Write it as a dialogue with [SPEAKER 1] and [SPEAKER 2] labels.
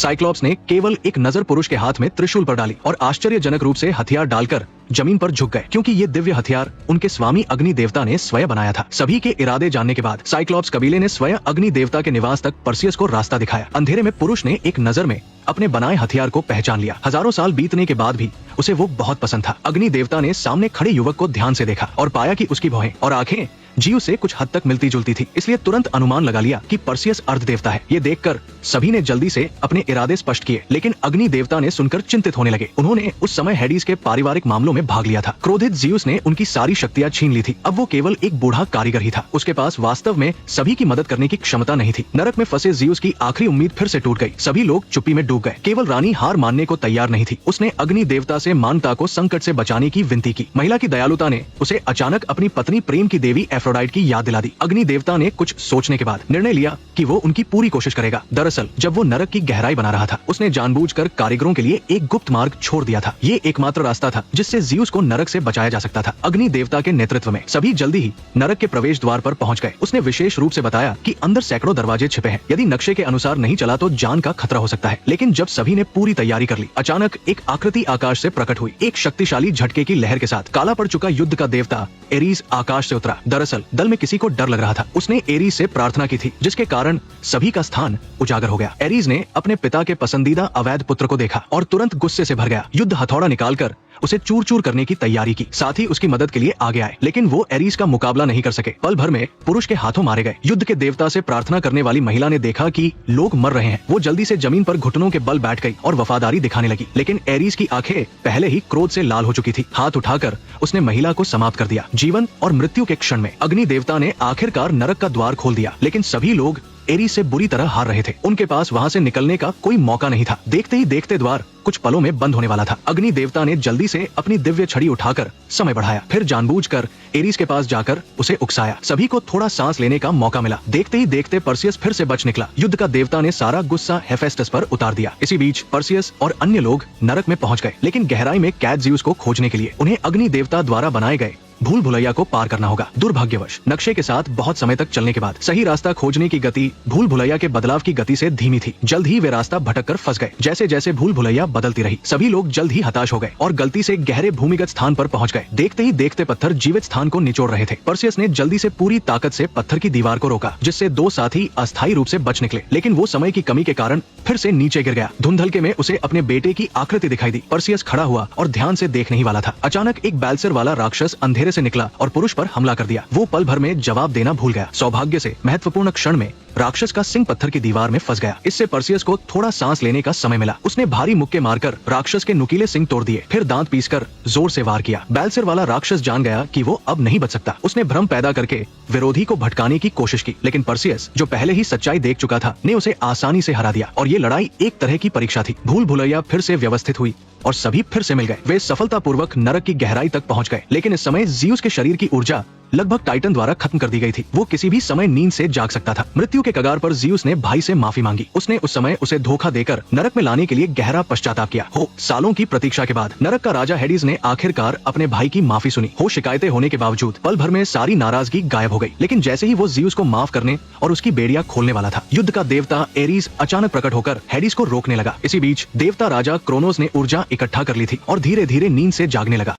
[SPEAKER 1] Cyclops ने केवल एक नजर पुरुष के हाथ में त्रिशूल पर डाली और आश्चर्यजनक रूप से हथियार डालकर जमीन पर झुक गए, क्योंकि ये दिव्य हथियार उनके स्वामी अग्नि देवता ने स्वयं बनाया था। सभी के इरादे जानने के बाद साइक्लॉप्स कबीले ने स्वयं अग्नि देवता के निवास तक परसियस को रास्ता दिखाया। अंधेरे में पुरुष ने एक नजर में अपने बनाए हथियार को पहचान लिया। हजारों साल बीतने के बाद भी उसे वो बहुत पसंद था। अग्नि देवता ने सामने खड़े युवक को ध्यान से देखा और पाया कि उसकी भौहें और आंखें जीव से कुछ हद तक मिलती जुलती थी, इसलिए तुरंत अनुमान लगा लिया कि परसियस अर्ध देवता है। ये देखकर सभी ने जल्दी से अपने इरादे स्पष्ट किए, लेकिन अग्नि देवता ने सुनकर चिंतित होने लगे। उन्होंने उस समय हेडिस के पारिवारिक मामलों में भाग लिया था। क्रोधित ज़्यूस ने उनकी सारी शक्तियां छीन ली थी। अब वो केवल एक बूढ़ा कारीगर ही था। उसके पास वास्तव में सभी की मदद करने की क्षमता नहीं थी। नरक में फंसे ज़्यूस की आखिरी उम्मीद फिर से टूट गई। सभी लोग चुप्पी में डूब गए। केवल रानी हार मानने को तैयार नहीं थी। उसने अग्नि देवता से मानता को संकट से बचाने की विनती की। महिला की दयालुता ने उसे अचानक अपनी पत्नी प्रेम की देवी एफ्रोडाइट की याद दिला दी। अग्नि देवता ने कुछ सोचने के बाद निर्णय लिया कि वो उनकी पूरी कोशिश करेगा। दरअसल जब वो नरक की गहराई बना रहा था, उसने जानबूझकर कारीगरों के लिए एक गुप्त मार्ग छोड़ दिया था। ये एकमात्र रास्ता था जिससे ज़्यूस को नरक से बचाया जा सकता था। अग्नि देवता के नेतृत्व में सभी जल्दी ही नरक के प्रवेश द्वार पर पहुंच गए। उसने विशेष रूप से बताया कि अंदर सैकड़ों दरवाजे छिपे हैं। यदि नक्शे के अनुसार नहीं चला तो जान का खतरा हो सकता है। लेकिन जब सभी ने पूरी तैयारी कर ली, अचानक एक आकृति आकाश से प्रकट हुई। एक शक्तिशाली झटके की लहर के साथ काला पड़ चुका युद्ध का देवता एरीज आकाश से उतरा। दरअसल दल में किसी को डर लग रहा था। उसने एरीज से प्रार्थना की थी, जिसके कारण सभी का स्थान उजागर हो गया। एरीज ने अपने पिता के पसंदीदा अवैध पुत्र को देखा और तुरंत गुस्से से भर गया। युद्ध हथौड़ा निकालकर उसे चूर चूर करने की तैयारी की। साथ ही उसकी मदद के लिए आगे आए, लेकिन वो एरीज का मुकाबला नहीं कर सके। पल भर में पुरुष के हाथों मारे गए। युद्ध के देवता से प्रार्थना करने वाली महिला ने देखा कि लोग मर रहे हैं। वो जल्दी से जमीन पर घुटनों के बल बैठ गई और वफादारी दिखाने लगी, लेकिन एरीज की आंखें पहले ही क्रोध से लाल हो चुकी थी। हाथ उठाकर उसने महिला को समाप्त कर दिया। जीवन और मृत्यु के क्षण में अग्नि देवता ने आखिरकार नरक का द्वार खोल दिया, लेकिन सभी लोग एरीज से बुरी तरह हार रहे थे। उनके पास वहां से निकलने का कोई मौका नहीं था। देखते ही देखते द्वार कुछ पलों में बंद होने वाला था। अग्नि देवता ने जल्दी से अपनी दिव्य छड़ी उठाकर समय बढ़ाया, फिर जानबूझकर एरीज के पास जाकर उसे उकसाया। सभी को थोड़ा सांस लेने का मौका मिला। देखते ही देखते परसियस फिर से बच निकला। युद्ध का देवता ने सारा गुस्सा हेफेस्टस पर उतार दिया। इसी बीच परसियस और अन्य लोग नरक में पहुंच गए, लेकिन गहराई में कैद ज़्यूस को खोजने के लिए उन्हें अग्नि देवता द्वारा बनाए गए भूल भुलैया को पार करना होगा। दुर्भाग्यवश नक्शे के साथ बहुत समय तक चलने के बाद सही रास्ता खोजने की गति भूल भुलैया के बदलाव की गति से धीमी थी। जल्द ही वे रास्ता भटक कर फंस गए। जैसे जैसे भूल भुलैया बदलती रही, सभी लोग जल्द ही हताश हो गए और गलती से गहरे भूमिगत स्थान पर पहुंच गए। देखते ही देखते पत्थर जीवित स्थान को निचोड़ रहे थे। परसियस ने जल्दी से पूरी ताकत से पत्थर की दीवार को रोका, जिससे दो साथी अस्थायी रूप से बच निकले, लेकिन वो समय की कमी के कारण फिर से नीचे गिर गया। धुंधलके में उसे अपने बेटे की आकृति दिखाई दी। परसियस खड़ा हुआ और ध्यान से देखने ही वाला था। अचानक एक बैल्सर वाला राक्षस अंधेरे से निकला और पुरुष पर हमला कर दिया। वो पल भर में जवाब देना भूल गया। सौभाग्य से महत्वपूर्ण क्षण में राक्षस का सिंह पत्थर की दीवार में फंस गया। इससे परसियस को थोड़ा सांस लेने का समय मिला। उसने भारी मुक्के मारकर राक्षस के नुकीले सिंग तोड़ दिए, फिर दांत पीसकर जोर से वार किया। बैल्सर वाला राक्षस जान गया कि वो अब नहीं बच सकता। उसने भ्रम पैदा करके विरोधी को भटकाने की कोशिश की, लेकिन परसियस, जो पहले ही सच्चाई देख चुका था, ने उसे आसानी से हरा दिया। और ये लड़ाई एक तरह की परीक्षा थी। भूल भुलैया फिर से व्यवस्थित हुई और सभी फिर से मिल गए। वे सफलतापूर्वक नरक की गहराई तक पहुंच गए, लेकिन इस समय ज़्यूस के शरीर की ऊर्जा लगभग टाइटन द्वारा खत्म कर दी गई थी। वो किसी भी समय नींद से जाग सकता था। मृत्यु के कगार पर ज़्यूस ने भाई से माफी मांगी। उसने उस समय उसे धोखा देकर नरक में लाने के लिए गहरा पश्चाताप किया। सालों की प्रतीक्षा के बाद नरक का राजा हेडिस ने आखिरकार अपने भाई की माफी सुनी। शिकायतें होने के बावजूद पल भर में सारी नाराजगी गायब हो गई। लेकिन जैसे ही वो ज़्यूस को माफ करने और उसकी बेड़ियां खोलने वाला था, युद्ध का देवता एरीज अचानक प्रकट होकर हेडिस को रोकने लगा। इसी बीच देवता राजा क्रोनोस ने ऊर्जा इकट्ठा कर ली थी और धीरे धीरे नींद से जागने लगा।